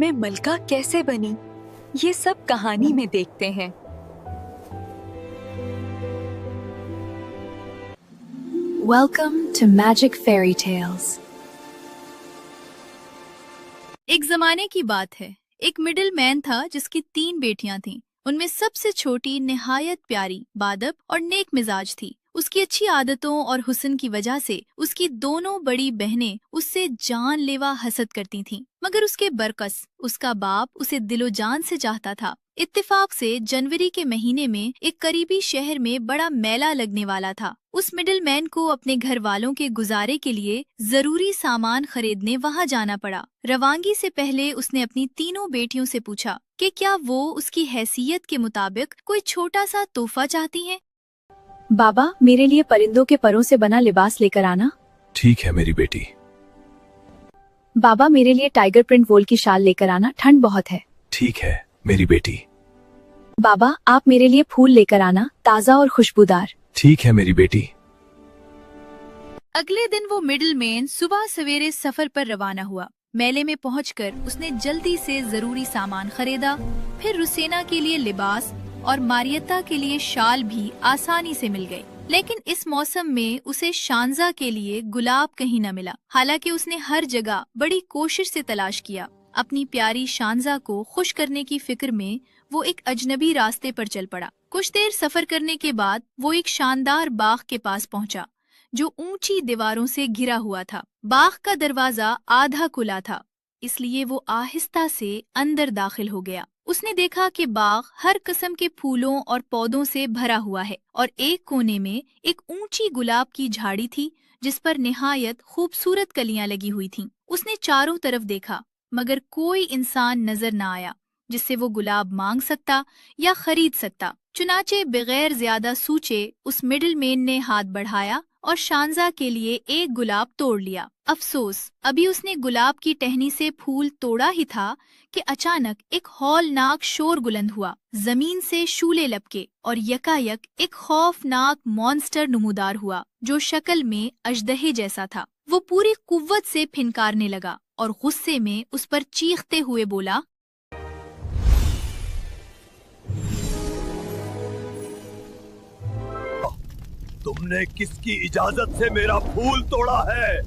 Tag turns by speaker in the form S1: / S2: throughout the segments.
S1: मैं मलका कैसे बनी, ये सब कहानी में देखते हैं।
S2: Welcome to Magic Fairy Tales.
S3: एक जमाने की बात है। एक मिडिल मैन था जिसकी 3 बेटियां थीं। उनमें सबसे छोटी निहायत प्यारी, बादब और नेक मिजाज थी। उसकी अच्छी आदतों और हुस्न की वजह से उसकी दोनों बड़ी बहनें उससे जानलेवा हसद करती थीं। मगर उसके बरकस उसका बाप उसे दिलो जान से चाहता था। इत्तेफाक से जनवरी के महीने में एक करीबी शहर में बड़ा मेला लगने वाला था। उस मिडिल मैन को अपने घर वालों के गुजारे के लिए जरूरी सामान खरीदने वहाँ जाना पड़ा। रवानगी से पहले उसने अपनी तीनों बेटियों से पूछा कि क्या वो उसकी हैसियत के मुताबिक कोई छोटा सा तोहफा चाहती हैं।
S2: बाबा, मेरे लिए परिंदों के परों से बना लिबास लेकर आना।
S4: ठीक है मेरी बेटी।
S2: बाबा, मेरे लिए टाइगर प्रिंट वोल की शाल लेकर आना, ठंड बहुत है।
S4: ठीक है मेरी बेटी।
S2: बाबा, आप मेरे लिए फूल लेकर आना, ताज़ा और खुशबूदार।
S4: ठीक है मेरी बेटी।
S3: अगले दिन वो मिडिल मैन सुबह सवेरे सफर पर रवाना हुआ। मेले में पहुंचकर उसने जल्दी से जरूरी सामान खरीदा। फिर रुसेना के लिए लिबास और मारियता के लिए शाल भी आसानी से मिल गए। लेकिन इस मौसम में उसे शांजा के लिए गुलाब कहीं न मिला। हालांकि उसने हर जगह बड़ी कोशिश से तलाश किया। अपनी प्यारी शांजा को खुश करने की फिक्र में वो एक अजनबी रास्ते पर चल पड़ा। कुछ देर सफर करने के बाद वो एक शानदार बाग के पास पहुंचा, जो ऊंची दीवारों से घिरा हुआ था। बाग का दरवाजा आधा खुला था, इसलिए वो आहिस्ता से अंदर दाखिल हो गया। उसने देखा कि बाग हर किस्म के फूलों और पौधों से भरा हुआ है और एक कोने में एक ऊंची गुलाब की झाड़ी थी, जिस पर निहायत खूबसूरत कलियां लगी हुई थीं। उसने चारों तरफ देखा, मगर कोई इंसान नजर न आया जिससे वो गुलाब मांग सकता या खरीद सकता। चुनाचे बगैर ज्यादा सोचे उस मिडिल मैन ने हाथ बढ़ाया और शांजा के लिए एक गुलाब तोड़ लिया। अफसोस, अभी उसने गुलाब की टहनी से फूल तोड़ा ही था कि अचानक एक हौलनाक शोर बुलंद हुआ। जमीन से शूले लपके और यकायक एक खौफनाक मॉन्स्टर नमूदार हुआ, जो शक्ल में अजदहे जैसा था। वो पूरी कुव्वत से फिनकारने लगा और गुस्से में उस पर चीखते हुए बोला,
S4: तुमने किसकी इजाजत से मेरा फूल तोड़ा है?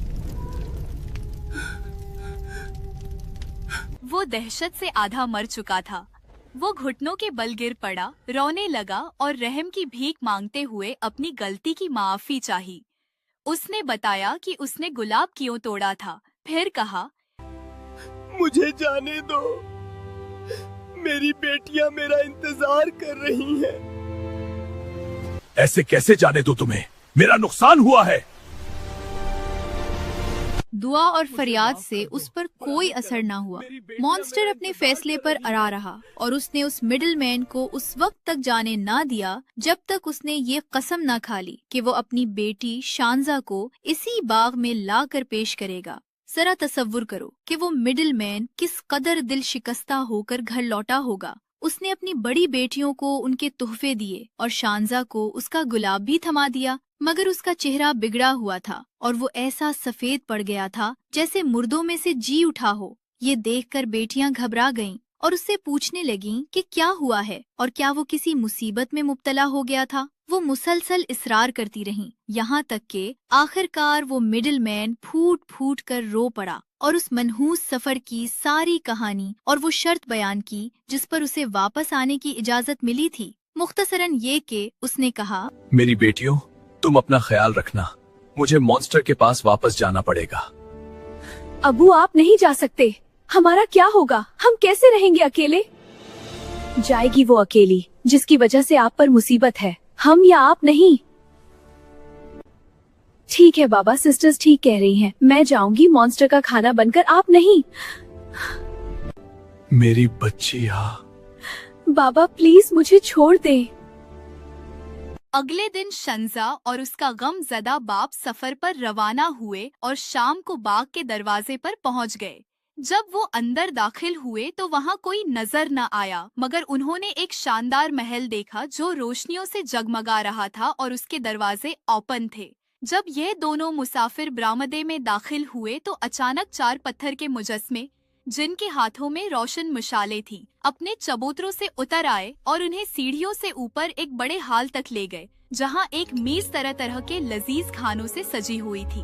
S3: वो दहशत से आधा मर चुका था। वो घुटनों के बल गिर पड़ा, रोने लगा और रहम की भीख मांगते हुए अपनी गलती की माफी चाही। उसने बताया कि उसने गुलाब क्यों तोड़ा था। फिर कहा,
S4: मुझे जाने दो, मेरी बेटियां मेरा इंतजार कर रही हैं। ऐसे कैसे जाने दो तुम्हें? मेरा नुकसान हुआ है।
S3: दुआ और फरियाद से उस पर कोई असर न हुआ। मॉन्स्टर अपने फैसले पर अड़ा रहा और उसने उस मिडिल मैन को उस वक्त तक जाने ना दिया जब तक उसने ये कसम न खा ली कि वो अपनी बेटी शांजा को इसी बाग में ला कर पेश करेगा। जरा तसव्वुर करो कि वो मिडिल मैन किस कदर दिल शिकस्ता होकर घर लौटा होगा। उसने अपनी बड़ी बेटियों को उनके तोहफे दिए और शांजा को उसका गुलाब भी थमा दिया, मगर उसका चेहरा बिगड़ा हुआ था और वो ऐसा सफेद पड़ गया था जैसे मुर्दों में से जी उठा हो। ये देखकर बेटियां घबरा गईं और उससे पूछने लगीं कि क्या हुआ है और क्या वो किसी मुसीबत में मुब्तला हो गया था। वो मुसलसल इसरार करती रहीं, यहाँ तक कि आखिरकार वो मिडिल मैन फूट फूट कर रो पड़ा और उस मनहूस सफर की सारी कहानी और वो शर्त बयान की जिस पर उसे वापस आने की इजाजत मिली थी। मुख्तसरन ये कि उसने कहा,
S4: मेरी बेटियों, तुम अपना ख्याल रखना। मुझे मॉन्स्टर के पास वापस जाना पड़ेगा।
S2: अबू, आप नहीं जा सकते। हमारा क्या होगा? हम कैसे रहेंगे अकेले? जाएगी वो अकेली जिसकी वजह से आप पर मुसीबत है, हम या आप नहीं। ठीक है बाबा, सिस्टर्स ठीक कह रही हैं। मैं जाऊंगी मॉन्स्टर का खाना बनकर, आप नहीं।
S4: मेरी बच्चियां।
S2: बाबा प्लीज मुझे छोड़ दें।
S3: अगले दिन शंजा और उसका गमज़दा बाप सफर पर रवाना हुए और शाम को बाग के दरवाजे पर पहुंच गए। जब वो अंदर दाखिल हुए तो वहाँ कोई नजर न आया, मगर उन्होंने एक शानदार महल देखा जो रोशनियों से जगमगा रहा था और उसके दरवाजे ओपन थे। जब ये दोनों मुसाफिर बरामदे में दाखिल हुए तो अचानक 4 पत्थर के मुजस्मे जिनके हाथों में रोशन मशालें थी, अपने चबूतरों से उतर आए और उन्हें सीढ़ियों से ऊपर एक बड़े हाल तक ले गए, जहां एक मेज तरह तरह के लजीज खानों से सजी हुई थी।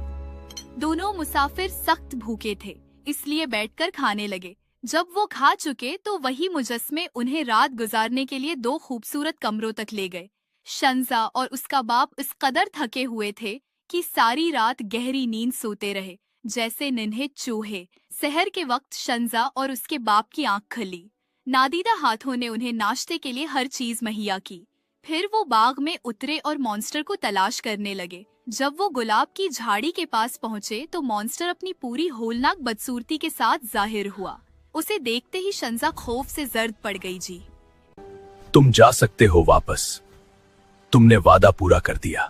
S3: दोनों मुसाफिर सख्त भूखे थे, इसलिए बैठकर खाने लगे। जब वो खा चुके तो वही मुजस्मे उन्हें रात गुजारने के लिए 2 खूबसूरत कमरों तक ले गए। शंजा और उसका बाप इस कदर थके हुए थे कि सारी रात गहरी नींद सोते रहे, जैसे नन्हे चूहे। सहर के वक्त शंजा और उसके बाप की आंख खुली। नादीदा हाथों ने उन्हें नाश्ते के लिए हर चीज मुहैया की। फिर वो बाग में उतरे और मॉन्स्टर को तलाश करने लगे। जब वो गुलाब की झाड़ी के पास पहुँचे तो मॉन्स्टर अपनी पूरी होलनाक बदसूरती के साथ जाहिर हुआ। उसे देखते ही शंजा खौफ से जर्द पड़ गई। जी,
S4: तुम जा सकते हो वापस, तुमने वादा पूरा कर दिया।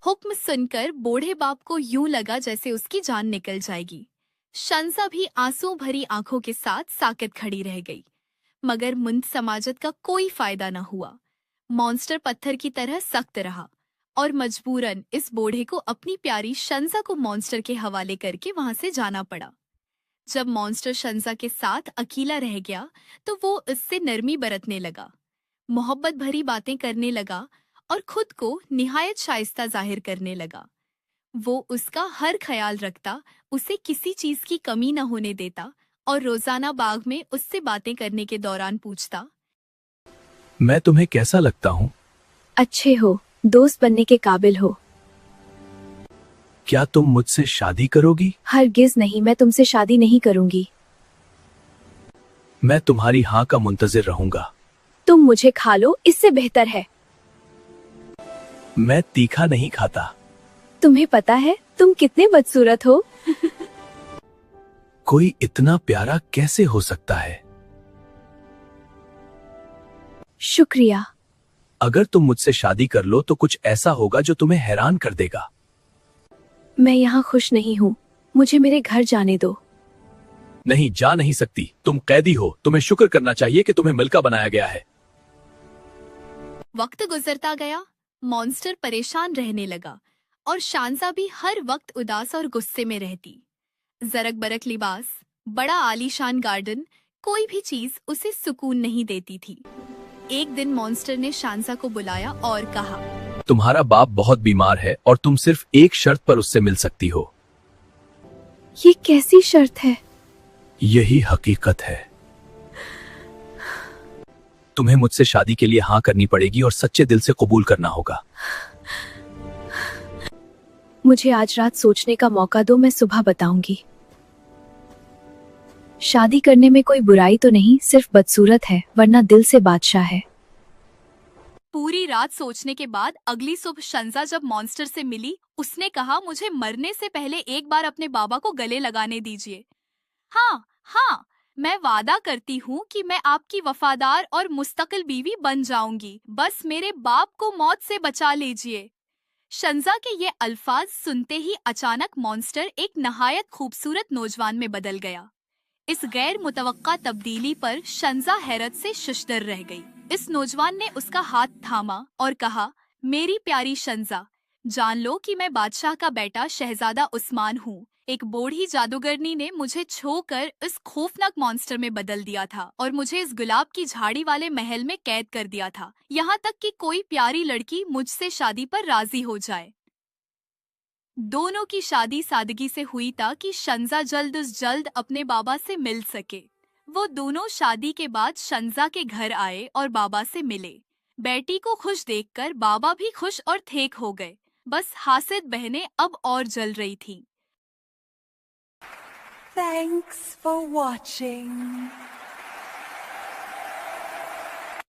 S3: हुक्म सुनकर बूढ़े बाप को यूं लगा जैसे उसकी जान निकल जाएगी। शंजा भी आंसू भरी आंखों के साथ साकित खड़ी रह गई, मगर मुंद समाजत का कोई फायदा न हुआ। मॉन्स्टर पत्थर की तरह सख्त रहा और मजबूरन इस बूढ़े को अपनी प्यारी शंजा को मॉन्स्टर के हवाले करके वहां से जाना पड़ा। जब मॉन्स्टर शंजा के साथ अकेला रह गया तो वो उससे नरमी बरतने लगा, मोहब्बत भरी बातें करने लगा और खुद को निहायत शाइस्ता जाहिर करने लगा। वो उसका हर ख्याल रखता, उसे किसी चीज की कमी न होने देता और रोजाना बाग में उससे बातें करने के दौरान पूछता,
S4: मैं तुम्हें कैसा लगता हूँ?
S2: अच्छे हो, दोस्त बनने के काबिल हो।
S4: क्या तुम मुझसे शादी करोगी?
S2: हरगिज नहीं, मैं तुमसे शादी नहीं करूंगी।
S4: मैं तुम्हारी हाँ का मुंतजिर रहूंगा।
S2: तुम मुझे खा लो, इससे बेहतर है।
S4: मैं तीखा नहीं खाता।
S2: तुम्हें पता है तुम कितने बदसूरत हो।
S4: कोई इतना प्यारा कैसे हो सकता है?
S2: शुक्रिया।
S4: अगर तुम मुझसे शादी कर लो तो कुछ ऐसा होगा जो तुम्हें हैरान कर देगा।
S2: मैं यहाँ खुश नहीं हूँ, मुझे मेरे घर जाने दो।
S4: नहीं, जा नहीं सकती, तुम कैदी हो। तुम्हें शुक्र करना चाहिए कि तुम्हें मलका बनाया गया है।
S3: वक्त गुजरता गया, मॉन्स्टर परेशान रहने लगा और शांजा भी हर वक्त उदास और गुस्से में रहती। जरक बरक लिबास, बड़ा आलीशान गार्डन, कोई भी चीज उसे सुकून नहीं देती थी। एक दिन मॉन्स्टर ने शांजा को बुलाया और कहा,
S4: तुम्हारा बाप बहुत बीमार है और तुम सिर्फ एक शर्त पर उससे मिल सकती हो।
S2: ये कैसी शर्त है?
S4: यही हकीकत है। तुम्हें मुझसे शादी के लिए हाँ करनी पड़ेगी और सच्चे दिल से कबूल करना होगा।
S2: मुझे आज रात सोचने का मौका दो, मैं सुबह बताऊंगी। शादी करने में कोई बुराई तो नहीं, सिर्फ बदसूरत है, वरना दिल से बादशाह है।
S3: पूरी रात सोचने के बाद अगली सुबह शंजा जब मॉन्स्टर से मिली, उसने कहा, मुझे मरने से पहले एक बार अपने बाबा को गले लगाने दीजिए। हाँ हाँ, मैं वादा करती हूँ कि मैं आपकी वफादार और मुस्तकिल बीवी बन जाऊंगी, बस मेरे बाप को मौत से बचा लीजिए। शंजा के ये अल्फाज सुनते ही अचानक मॉन्स्टर एक नहायत खूबसूरत नौजवान में बदल गया। इस गैर मुतवक्का तब्दीली पर शंजा हैरत से शशदर रह गई। इस नौजवान ने उसका हाथ थामा और कहा, मेरी प्यारी शंजा, जान लो कि मैं बादशाह का बेटा शहजादा उस्मान हूँ। एक बूढ़ी जादूगरनी ने मुझे छोकर इस खौफनाक मॉन्स्टर में बदल दिया था और मुझे इस गुलाब की झाड़ी वाले महल में कैद कर दिया था, यहाँ तक कि कोई प्यारी लड़की मुझसे शादी पर राजी हो जाए। दोनों की शादी सादगी से हुई ताकि शंजा जल्द से जल्द अपने बाबा से मिल सके। वो दोनों शादी के बाद शंजा के घर आए और बाबा से मिले। बेटी को खुश देखकर बाबा भी खुश और ठेक हो गए। बस हासिद बहनें अब और जल रही थीं।
S5: Thanks for watching.